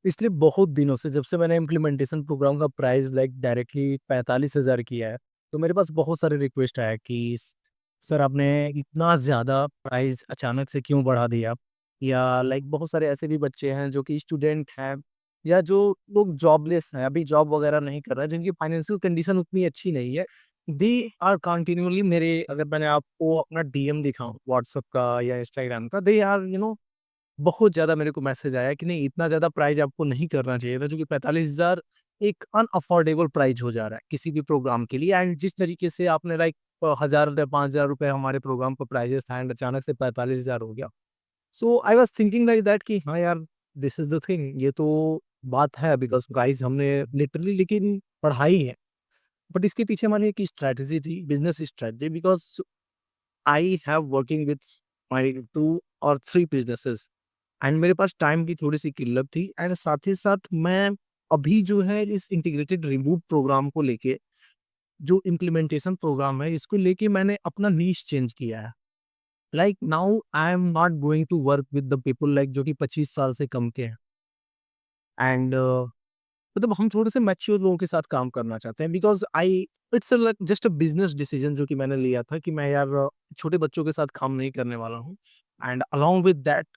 इसलिए बहुत दिनों से जब से मैंने इम्प्लीमेंटेशन प्रोग्राम का प्राइस लाइक डायरेक्टली 45,000 किया है, तो मेरे पास बहुत सारे रिक्वेस्ट आया कि सर आपने इतना ज़्यादा प्राइस अचानक से क्यों बढ़ा दिया। या लाइक बहुत सारे ऐसे भी बच्चे हैं जो कि स्टूडेंट हैं या जो लोग जॉबलेस हैं, अभी जॉब वगैरह नहीं कर रहे हैं, जिनकी फाइनेंशियल कंडीशन उतनी अच्छी नहीं है। दे आर कंटिन्यूअली मेरे, अगर मैंने आपको अपना डीएम दिखाऊं व्हाट्सएप का या इंस्टाग्राम का, दे आर बहुत ज़्यादा मेरे को मैसेज आया कि नहीं इतना ज़्यादा प्राइस आपको नहीं करना चाहिए था, क्योंकि 45,000 एक अनअफोर्डेबल प्राइस हो जा रहा है किसी भी प्रोग्राम के लिए। एंड जिस तरीके से आपने लाइक 1,000 या 5,000 रुपए हमारे प्रोग्राम का प्राइजेस था एंड अचानक से 45,000 हो गया। So I was thinking like that कि हाँ यार, दिस इज द थिंग, ये तो बात है बिकॉज प्राइस हमने लिटरली लेकिन बढ़ाई है। बट इसके पीछे हमारी एक स्ट्रैटेजी थी, business strategy, because I have working with my 2 और 3 बिजनेसेस एंड मेरे पास टाइम की थोड़ी-सी किल्लत थी। एंड साथ ही साथ मैं अभी जो है इस इंटीग्रेटेड रिमूव प्रोग्राम को लेके, जो इम्प्लीमेंटेशन प्रोग्राम है, इसको लेके मैंने अपना नीश चेंज किया है। Like now I am not going to work with the people like जो कि 25 साल से कम के हैं। एंड मतलब हम थोड़े से मैच्योर लोगों के साथ काम करना चाहते हैं, because I it's like just a business decision जो कि मैंने लिया था कि मैं यार छोटे बच्चों के साथ काम नहीं करने वाला हूँ। एंड अलोंग विद दैट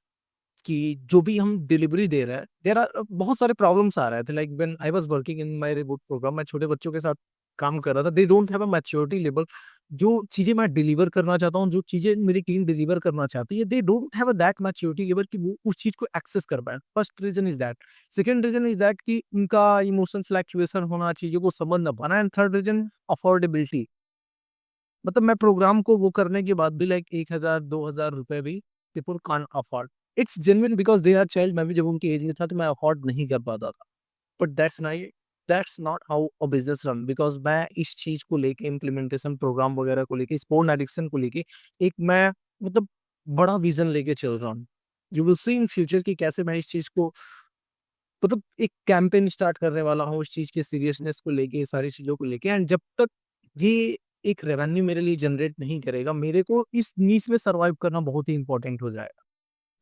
कि जो भी हम डिलीवरी दे रहे हैं, देयर आर बहुत सारे प्रॉब्लम्स आ रहे थे। Like when I was working in my remote program, मैं छोटे बच्चों के साथ काम कर रहा था। They don't have a maturity level. जो चीज़ें मैं डिलीवर करना चाहता हूँ, जो चीज़ें मेरी टीम डिलीवर करना चाहती है, दे don't have a that maturity level कि वो उस चीज़ को एक्सेस कर पाएँ। First reason is that. Second reason is that कि उनका इमोशन फ्लक्चुएशन होना, चीज़ों को समझ ना पाना। And third reason affordability. मतलब मैं प्रोग्राम को वो करने के बाद भी लाइक 1,000 2,000 रुपए भी people can't afford. It's genuine because they are child. मैं भी जब उनकी एज में था तो मैं अफोर्ड नहीं कर पाता था। But that's not how a business run. Because मैं इस चीज़ को लेके इम्प्लीमेंटेशन प्रोग्राम वगैरह को लेके, इस पोर्न एडिक्शन को लेके एक मैं मतलब बड़ा विज़न लेके चल रहा हूँ। You will see in future कि कैसे मैं इस चीज़ को मतलब एक कैंपेन स्टार्ट करने वाला हूँ, इस चीज़ की सीरियसनेस को लेके, ये सारी चीज़ों को लेके। एंड जब तक ये एक रेवेन्यू मेरे लिए जनरेट नहीं करेगा, मेरे को इस नीश में सर्वाइव करना बहुत ही इंपॉर्टेंट हो जाएगा।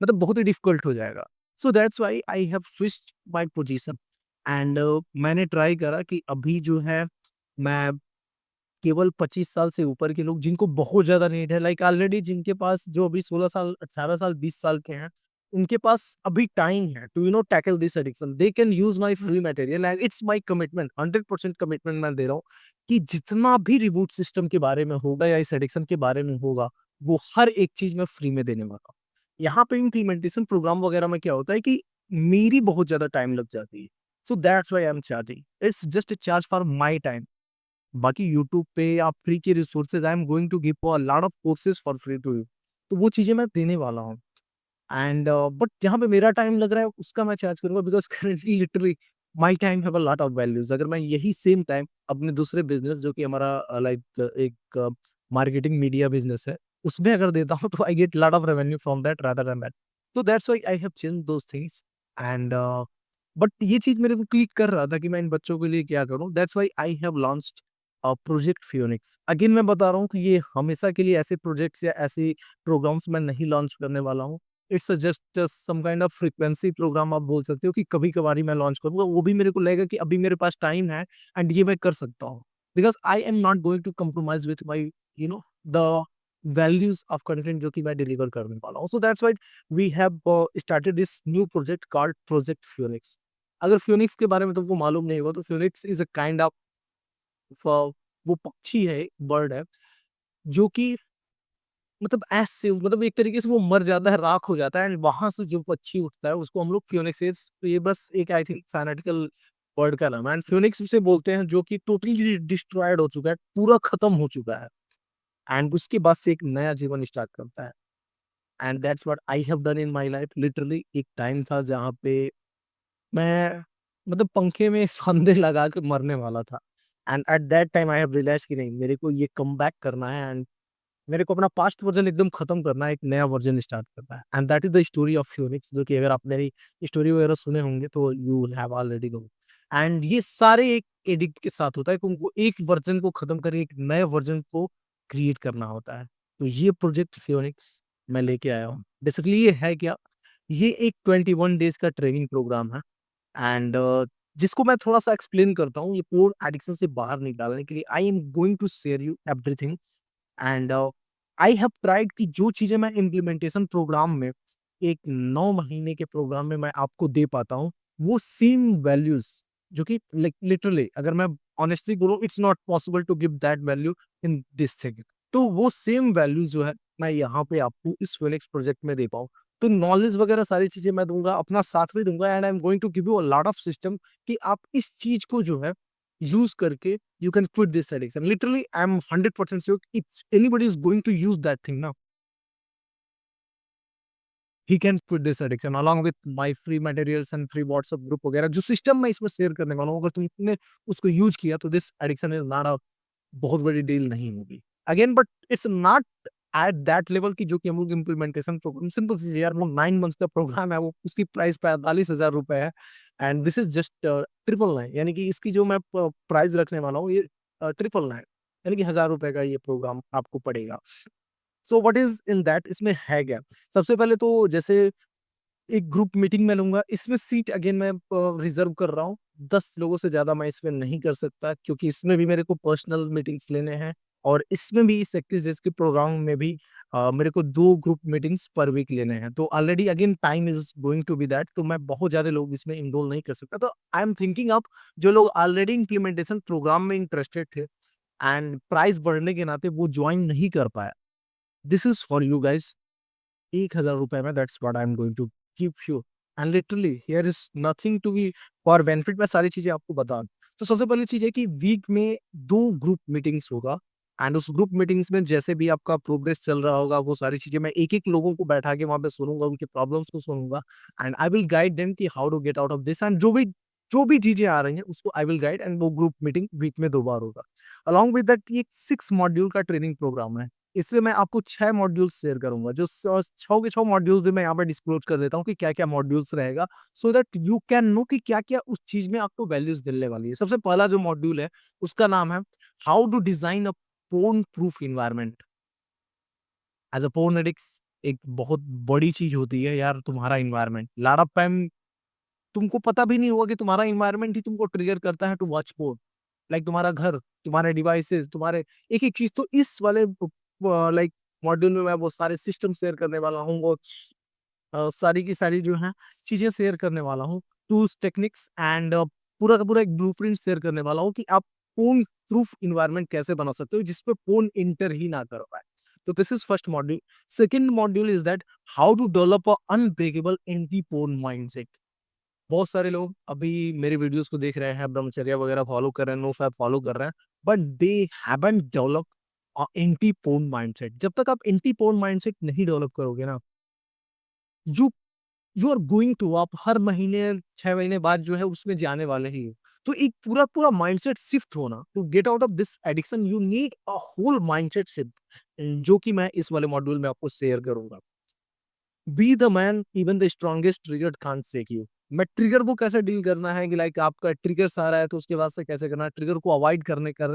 मतलब बहुत ही डिफिकल्ट हो जाएगा। सो that's why I have switched my position. And मैंने ट्राई करा कि अभी जो है मैं केवल 25 साल से ऊपर के लोग जिनको बहुत ज़्यादा नीड है, लाइक ऑलरेडी जिनके पास जो अभी 16 साल, 18 साल, 20 साल के हैं, उनके पास अभी टाइम है to tackle this addiction. They can use my free material and it's my commitment, 100% commitment मैं दे रहा हूँ कि जितना भी रिबूट सिस्टम के बारे में होगा या इस एडिक्शन के बारे में होगा, वो हर एक चीज़ मैं फ्री में देने वाला हूँ। यहाँ पे इम्प्लीमेंटेशन प्रोग्राम वगैरह में क्या होता है कि मेरी बहुत ज़्यादा टाइम लग जाती है। So that's why I am charging. It's just a charge for my time. बाकी यूट्यूब पे या फ्री के resources I am going to give a lot of courses for free to you. तो वो चीज़ें मैं देने वाला हूँ। एंड बट जहाँ पे मेरा टाइम लग रहा है उसका मैं चार्ज करूँगा, because currently literally my time have a lot of values. अगर मैं यही सेम टाइम अपने दूसरे बिज़नेस जो कि हमारा लाइक एक मार्केटिंग मीडिया बिज़नेस है, उसमें अगर देता हूँ तो I get lot of revenue from that rather than that. So that's why I have changed those things. And but ये चीज़ मेरे को क्लिक कर रहा था कि मैं इन बच्चों के लिए क्या करूँ। That's why I have launched project Phoenix. Again मैं बता रहा हूँ कि ये हमेशा के लिए ऐसे प्रोजेक्ट्स या ऐसे प्रोग्राम्स मैं नहीं लॉन्च करने वाला हूँ। It's just some kind of frequency program आप बोल सकते हो कि कभी-कभार ही मैं लॉन्च करूँगा। वो भी मेरे को लगेगा कि अभी मेरे पास टाइम है एंड ये मैं कर सकता हूँ। Because I am not going to compromise with my the values of content जो कि मैं डिलीवर करने वाला हूँ। So that's why we have started this new project called project Phoenix. अगर फियोनिक्स के बारे में तुमको मालूम नहीं होगा तो फियोनिक्स इज़ अ काइंड ऑफ वो पक्षी है, बर्ड है, जो कि मतलब ऐसे मतलब एक तरीके से वो मर जाता है, राख हो जाता है एंड वहाँ से जो पक्षी उठता है उसको हम लोग फियोनिक्सेस, तो ये बस एक आई थिंक फैनेटिकल बर्ड का नाम है। एंड फियोनिक्स उसे बोलते हैं जो कि टोटली डिस्ट्रॉयड हो चुका है, पूरा खत्म हो चुका है एंड उसके बाद से एक नया जीवन स्टार्ट करता है। And that's what I have done in my life. Literally एक टाइम था जहाँ पे मैं मतलब पंखे में फंदे लगा के मरने वाला था। And at that time I have realize कि नहीं, मेरे को ये कमबैक करना है एंड मेरे को अपना पास्ट वर्ज़न एकदम खत्म करना है, एक नया वर्ज़न स्टार्ट करना है। And that is the story of Phoenix, जो कि अगर आप मेरी स्टोरी वगैरह सुने होंगे तो you will have already known. And ये सारे एक एडिक्ट के साथ होता है कि उनको एक वर्ज़न को खत्म करके एक नए वर्ज़न को क्रिएट करना होता है। तो ये प्रोजेक्ट फ्यूनिक्स मैं लेके आया हूँ। बेसिकली ये है क्या? ये एक 21 डेज़ का ट्रेनिंग प्रोग्राम है। एंड जिसको मैं थोड़ा-सा एक्सप्लेन करता हूँ, ये पोर्न एडिक्शन से बाहर निकालने के लिए I am going to share you everything and I have tried कि जो चीज़ें मैं इम्प्लीमेंटेशन प्रोग्राम में एक 9 महीने के प्रोग्राम में मैं आपको दे पाता हूँ, वो सेम वैल्यूज़ जो कि लाइक लिटरली अगर मैं ऑनेस्टली बोलूँ it's not possible to give that value in this thing. तो वो सेम वैल्यू जो है मैं यहाँ पे आपको इस फिनिक्स प्रोजेक्ट में दे पाऊँ। तो नॉलेज वगैरह सारी चीज़ें मैं दूँगा, अपना साथ भी दूँगा and I am going to give you a lot of system कि आप इस चीज़ को जो है यूज़ करके you can quit this addiction. Literally, I'm 100% sure if anybody is going to use that thing now, he can quit this addiction along with my free materials and free WhatsApp group वगैरह जो system मैं इसमें share करने वाला हूँ अगर तुमने उसको यूज किया तो this addiction is not a बहुत बड़ी डील नहीं होगी again but it's not at that level की जो कि हम लोग इम्प्लीमेंटेशन प्रोग्राम सिंपल सी यार वो 9 मंथ का प्रोग्राम है वो उसकी प्राइस 45,000 रुपए है एंड दिस इज जस्ट 999 यानी कि इसकी जो मैं प्राइस रखने वाला हूँ ये 999 यानी कि 1,000 रुपए का ये प्रोग्राम आपको पड़ेगा so what is in that इसमें है क्या सबसे पहले तो जैसे एक ग्रुप मीटिंग में लूँगा, इसमें सीट अगेन मैं रिज़र्व कर रहा हूँ। 10 लोगों से ज़्यादा मैं इसमें नहीं कर सकता क्योंकि इसमें भी मेरे को पर्सनल मीटिंग्स लेने हैं और इसमें भी इस 21 डेज़ के प्रोग्राम में भी मेरे को 2 ग्रुप मीटिंग्स पर वीक लेने हैं। तो already again time is going to be that तो मैं बहुत ज़्यादा लोग इसमें इनरोल नहीं कर सकता। तो आई एम थिंकिंग ऑफ जो लोग ऑलरेडी इम्प्लीमेंटेशन प्रोग्राम में इंटरेस्टेड थे एंड प्राइस बढ़ने के नाते वो जॉइन नहीं कर पाया। This is for you guys. 1,000 रुपए में that's what I am going to give you and literally here is nothing to be for benefit मैं सारी चीजें आपको बता दूं तो सबसे पहली चीज है कि वीक में 2 ग्रुप मीटिंग्स होगा एंड उस ग्रुप मीटिंग्स में जैसे भी आपका प्रोग्रेस चल रहा होगा वो सारी चीजें मैं एक एक लोगों को बैठा के वहां पे सुनूंगा उनके प्रॉब्लम्स को सुनूंगा and I will guide them कि how to get out of this and जो भी चीजें आ रही हैं उसको आई विल गाइड एंड वो ग्रुप मीटिंग वीक में 2 बार होगा अलॉन्ग विद दैट ये 6 मॉड्यूल का ट्रेनिंग प्रोग्राम है इससे मैं आपको 6 मॉड्यूल्स शेयर करूँगा, जो 6 के 6 मॉड्यूल्स भी मैं यहाँ पे डिस्क्लोज़ कर देता हूँ कि क्या-क्या मॉड्यूल्स रहेगा, so that you can know कि क्या-क्या उस चीज़ में आपको वैल्यूज़ मिलने वाली है। सबसे पहला जो मॉड्यूल है, उसका नाम है how to design a porn proof environment. As a porn addicts एक बहुत बड़ी चीज़ होती है यार तुम्हारा एनवायरनमेंट। लॉट ऑफ टाइम तुमको पता भी नहीं होगा कि तुम्हारा एनवायरनमेंट ही तुमको ट्रिगर करता है टू वॉच पोर्न। लाइक तुम्हारा घर, तुम्हारे डिवाइसेज़, तुम्हारे एक-एक चीज़ तो इस वाले लाइक मॉड्यूल में मैं वो सारे सिस्टम शेयर करने वाला हूँ, वो सारी की सारी जो हैं चीज़ें शेयर करने वाला हूँ, टूल्स, टेक्निक्स एंड पूरा का पूरा एक ब्लूप्रिंट शेयर करने वाला हूँ कि आप फ़ोन प्रूफ एनवायरनमेंट कैसे बना सकते हो जिसपे फ़ोन एंटर ही ना कर पाए। तो this is first module. Second module is that how to develop a unbreakable anti porn mindset. बहुत सारे लोग अभी मेरे वीडियोस को देख रहे हैं, ब्रह्मचर्या वगैरह फॉलो कर रहे हैं, नो फैप फॉलो कर रहे हैं, but they haven't developed anti porn mindset. जब तक आप एंटी पोर्न माइंडसेट नहीं डेवलप करोगे ना, you you are going to आप हर महीने 6 महीने बाद जो है उसमें जाने वाले ही हो। तो एक पूरा-पूरा माइंडसेट शिफ्ट होना, to get out of this addiction you need a whole mindset shift जो कि मैं इस वाले मॉड्यूल में आपको शेयर करूँगा। B the man even the strongest trigger can't shake you. मैं ट्रिगर को कैसे डील करना है कि लाइक आपका ट्रिगर्स आ रहा है तो उसके बाद से कैसे करना है, ट्रिगर को अवॉइड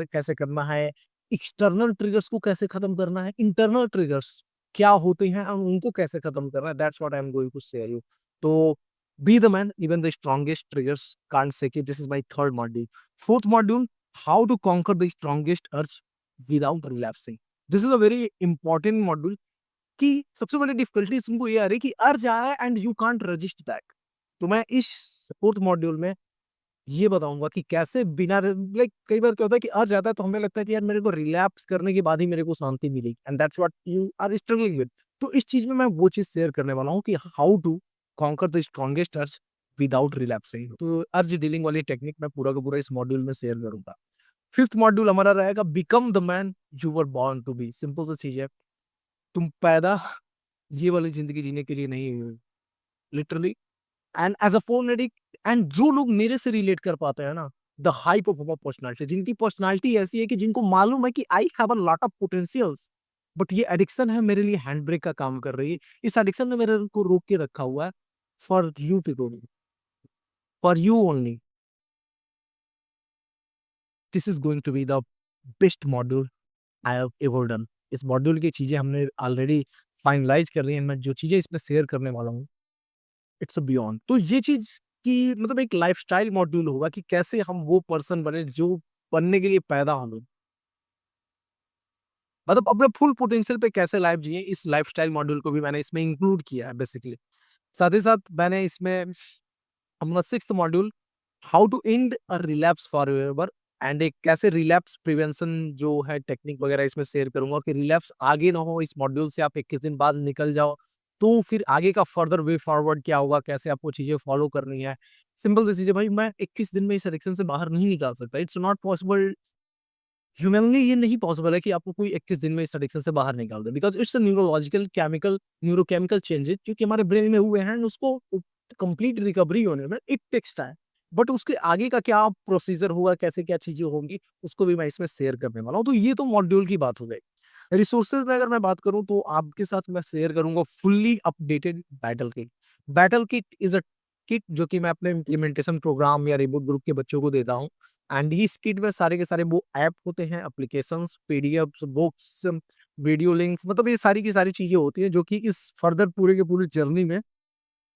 कैसे करना है, एक्सटर्नल ट्रिगर्स को कैसे खत्म करना है, इंटरनल ट्रिगर्स क्या होते हैं और उनको कैसे खत्म करना है, that's what I am going to share you. तो be the man even the strongest triggers can't shake you, this is my third module. Fourth module how to conquer the strongest urge without relapsing. This is a very important module कि सबसे बड़ी difficulties तुमको ये आ रही है कि अर्ज आ रहा है and you can't resist that. तो मैं इस 4th मॉड्यूल में ये बताऊँगा कि कैसे बिना लाइक कई बार क्या होता है कि अर्ज आता है तो हमें लगता है कि यार मेरे को रिलैप्स करने के बाद ही मेरे को शांति मिलेगी and that's what you are struggling with. तो इस चीज़ में मैं वो चीज़ शेयर करने वाला हूँ कि how to conquer the strongest urge without relapsing. तो अर्ज डीलिंग वाली टेक्निक मैं पूरा का पूरा इस मॉड्यूल में शेयर करूँगा। 5th मॉड्यूल हमारा रहेगा become the man you were born to be. Simple सी चीज़ है, तुम पैदा ये वाली ज़िंदगी जीने के लिए नहीं हुए, literally and as a phone addict and जो लोग मेरे से रिलेट कर पाते हैं ना, द हाई परफॉर्मर पर्सनैलिटी जिनकी पर्सनैलिटी ऐसी है कि जिनको मालूम है कि I have a lot of potentials, but ये एडिक्शन है मेरे लिए हैंड ब्रेक का काम कर रही है। इस एडिक्शन ने मेरे को रोक के रखा हुआ है for you people, for you only. This is going to be the best module I have ever done. इस मॉड्यूल की चीज़ें हमने ऑलरेडी फाइनलाइज़ कर ली हैं। मैं जो चीज़ें इसमें शेयर करने वाला हूँ, इट्स अ बियॉन्ड। तो ये चीज़ कि मतलब एक लाइफ़स्टाइल मॉड्यूल होगा कि कैसे हम वो पर्सन बने जो बनने के लिए पैदा हुए। मतलब अपने फुल पोटेंशियल पे कैसे लाइफ़ जिएँ, इस लाइफ़स्टाइल मॉड्यूल को भी मैंने इसमें इंक्लूड किया है बेसिकली। साथ ही साथ मैंने इसमें अपना 6th module how to end a relapse forever and एक कैसे रिलैप्स प्रिवेंशन जो है टेक्निक वगैरह इसमें शेयर करूँगा कि रिलैप्स आगे ना हो इस मॉड्यूल से आप 21 दिन बाद निकल जाओ, तो फिर आगे का फर्दर वे फॉरवर्ड क्या होगा, कैसे आपको चीज़ें फॉलो करनी है। सिंपल सी चीज़ है भाई, मैं 21 दिन में इस एडिक्शन से बाहर नहीं निकाल सकता, इट्स नॉट पॉसिबल। ह्यूमनली ये नहीं पॉसिबल है कि आपको कोई 21 दिन में इस एडिक्शन से बाहर निकाल दे, because it's a neurological chemical neurochemical changes जो कि हमारे ब्रेन में हुए हैं एंड उसको कंप्लीट रिकवरी होने में इट टेक्स टाइम। बट उसके आगे का क्या प्रोसीजर होगा, कैसे क्या चीज़ें होंगी, उसको भी मैं इसमें शेयर करने वाला हूँ। तो ये तो मॉड्यूल की बात हो गई। रिसोर्सेज़ में अगर मैं बात करूँ तो आपके साथ मैं शेयर करूँगा fully updated battle kit. Battle kit is a kit जो कि मैं अपने इम्प्लीमेंटेशन प्रोग्राम या रिबूट ग्रुप के बच्चों को देता हूँ। एंड इस किट में सारे के सारे वो ऐप होते हैं, applications, PDFs, books, video links, मतलब ये सारी की सारी चीज़ें होती हैं जो कि इस फर्दर पूरे के पूरी जर्नी में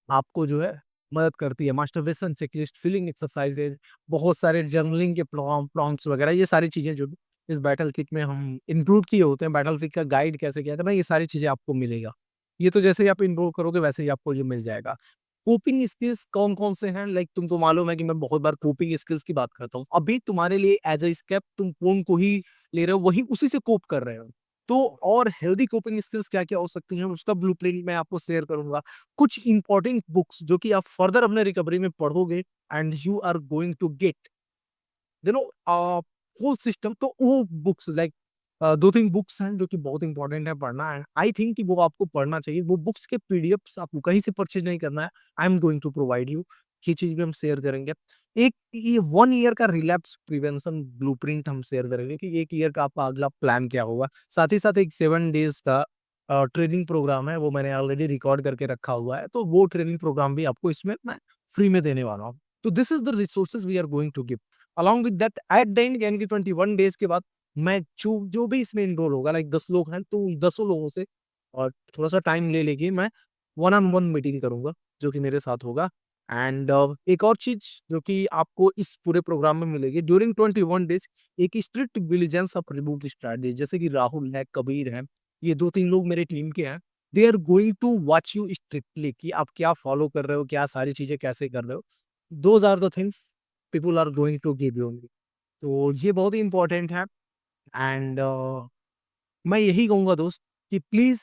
आपको जो है मदद करती है। मास्टरबेशन चेकलिस्ट, फीलिंग एक्सरसाइजेज, बहुत सारे जर्नलिंग के प्रॉम्प्ट्स वगैरह, ये सारी चीज़ें जो इस बैटल किट में हम इंक्लूड किए होते हैं। बैटल किट का गाइड कैसे किया करना, ये सारी चीज़ें आपको मिलेगा। ये तो जैसे ही आप इनरोल करोगे वैसे ही आपको ये मिल जाएगा। कोपिंग स्किल्स कौन-कौन से हैं? लाइक तुमको मालूम है कि मैं बहुत बार कोपिंग स्किल्स की बात करता हूँ। अभी तुम्हारे लिए एज़ अ एस्केप तुम फ़ोन को ही ले रहे हो, वही उसी से कोप कर रहे हो। तो और हेल्दी कोपिंग स्किल्स क्या-क्या हो सकती हैं, उसका ब्लूप्रिंट मैं आपको शेयर करूँगा। कुछ इंपॉर्टेंट बुक्स जो कि आप फर्दर अपने रिकवरी में पढ़ोगे and you are going to get you know whole system. तो वो बुक्स लाइक 2-3 बुक्स हैं जो कि बहुत इंपॉर्टेंट है पढ़ना एंड आई थिंक कि वो आपको पढ़ना चाहिए। वो बुक्स के पीडीएफ्स आपको कहीं से परचेज़ नहीं करना है। I am going to provide you, ये चीज़ भी हम शेयर करेंगे। एक ये 1 ईयर का रिलैप्स प्रिवेंशन ब्लूप्रिंट हम शेयर करेंगे कि 1 ईयर का आपका अगला प्लान क्या होगा। साथ ही साथ एक 7 डेज़ का ट्रेनिंग प्रोग्राम है, वो मैंने ऑलरेडी रिकॉर्ड करके रखा हुआ है, तो वो ट्रेनिंग प्रोग्राम भी आपको इसमें मैं फ्री में देने वाला हूँ। तो this is the resources we are going to give. Along with that at the end यानी कि 21 डेज़ के बाद मैं जो जो भी इसमें एनरोल होगा लाइक 10 लोग हैं, तो उन 10 लोगों से और थोड़ा-सा टाइम ले लेके मैं वन ऑन वन मीटिंग करूँगा, जो कि मेरे साथ होगा। एंड एक और चीज़ जो कि आपको इस पूरे प्रोग्राम में मिलेगी ड्यूरिंग 21 डेज़, एक strict vigilance of remove strategy, जैसे कि राहुल है, कबीर है, ये 2-3 लोग मेरे टीम के हैं। They are going to watch you strictly कि आप क्या फॉलो कर रहे हो, क्या सारी चीज़ें कैसे कर रहे हो। Those are the things people are going to give you only. तो ये बहुत ही इम्पोर्टेंट है एंड मैं यही कहूँगा दोस्त कि प्लीज़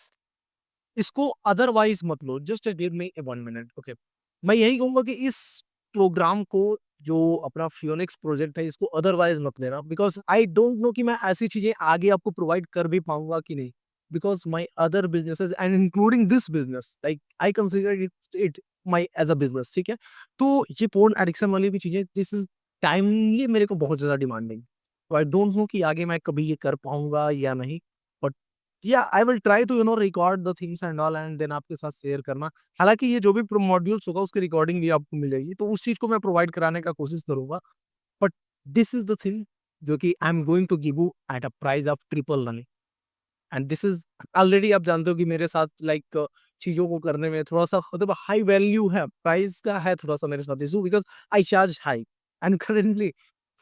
इसको अदरवाइज़ मत लो, जस्ट गिव मी ए 1 मिनट, ओके। मैं यही कहूँगा कि इस प्रोग्राम को जो अपना फियोनिक्स प्रोजेक्ट है इसको अदरवाइज़ मत लेना, बिकॉज़ आई डोंट नो कि मैं ऐसी चीज़ें आगे आपको प्रोवाइड कर भी पाऊँगा कि नहीं। Because my other businesses and including this business like I consider it it my as a business, ठीक है? तो ये पोर्न एडिक्शन वाली भी चीज़ें दिस इज़ टाइमली मेरे को बहुत ज़्यादा डिमांडिंग। तो आई डोंट नो कि आगे मैं कभी ये कर पाऊँगा या नहीं, बट या I will try to record the things and all and then आपके साथ शेयर करना। हालाँकि ये जो भी मॉड्यूल्स होगा उसकी रिकॉर्डिंग भी आपको मिलेगी, तो उस चीज़ को मैं प्रोवाइड कराने का कोशिश करूँगा। But this is the thing जो कि I am going to give you at a price of triple money and this is already आप जानते हो कि मेरे साथ लाइक चीज़ों को करने में थोड़ा-सा मतलब हाई वैल्यू है, प्राइस का है थोड़ा-सा मेरे साथ issue because I charge high and currently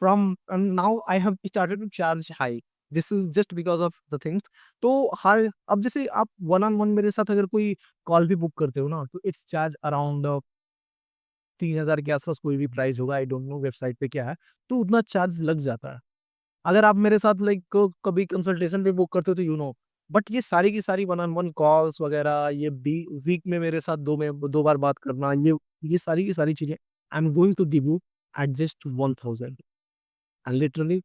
from now I have started to charge high. This is just because of the things. तो हर अब जैसे आप वन ऑन वन मेरे साथ अगर कोई कॉल भी बुक करते हो ना, तो इट्स चार्ज अराउंड 3000 के आस-पास कोई भी प्राइस होगा, आई डोंट नो वेबसाइट पे क्या है, तो उतना चार्ज लग जाता है। अगर आप मेरे साथ लाइक कभी कंसल्टेशन भी बुक करते हो तो यू नो, बट ये सारी की सारी वन ऑन वन कॉल्स वगैरह ये बी वीक में मेरे साथ 2 बार बात करना, ये सारी की सारी चीज़ें I am going to give you at just 1000 and literally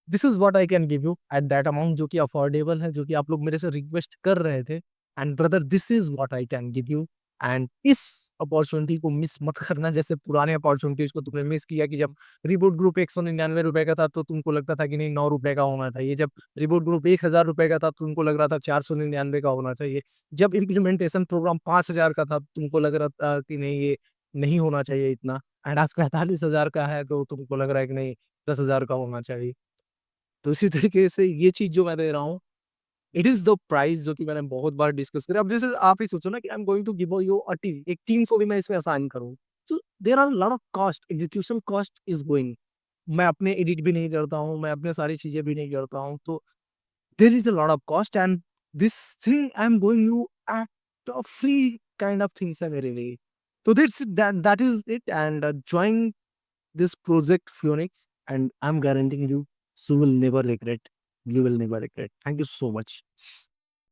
this is what I can give you at that amount जो कि अफोर्डेबल है, जो कि आप लोग मेरे से रिक्वेस्ट कर रहे थे and brother this is what I can give you and इस अपॉर्च्युनिटी को मिस मत करना, जैसे पुराने अपॉर्च्युनिटीज़ को तुमने मिस किया कि जब रिबूट ग्रुप ₹199 का था तो तुमको लगता था कि नहीं ₹9 का होना चाहिए। जब रिबूट ग्रुप ₹1000 का था तो तुमको लग रहा था 499 का होना चाहिए। जब इम्प्लीमेंटेशन प्रोग्राम 5000 का था तुमको लग रहा था कि नहीं ये नहीं होना चाहिए इतना एंड आज 45,000 का है तो तुमको लग रहा है कि नहीं 10,000 का होना चाहिए। तो इसी तरीके से ये चीज़ जो मैं दे रहा हूँ, इट इज़ द प्राइस जो कि मैंने बहुत बार डिस्कस करा। अब जैसे आप ही सोचो ना कि I am going to give you a team, एक टीम को भी मैं इसमें असाइन करूँ। तो there are lot of cost, execution cost is going. मैं अपने एडिट भी नहीं करता हूँ, मैं अपने सारी चीजें भी नहीं करता हूँ, तो there is a lot of cost, and this thing I'm going to act a free kind of things are very very. So that is it, and join this project Phoenix, and I'm guaranteeing you will never regret. You will never regret. Thank you so much.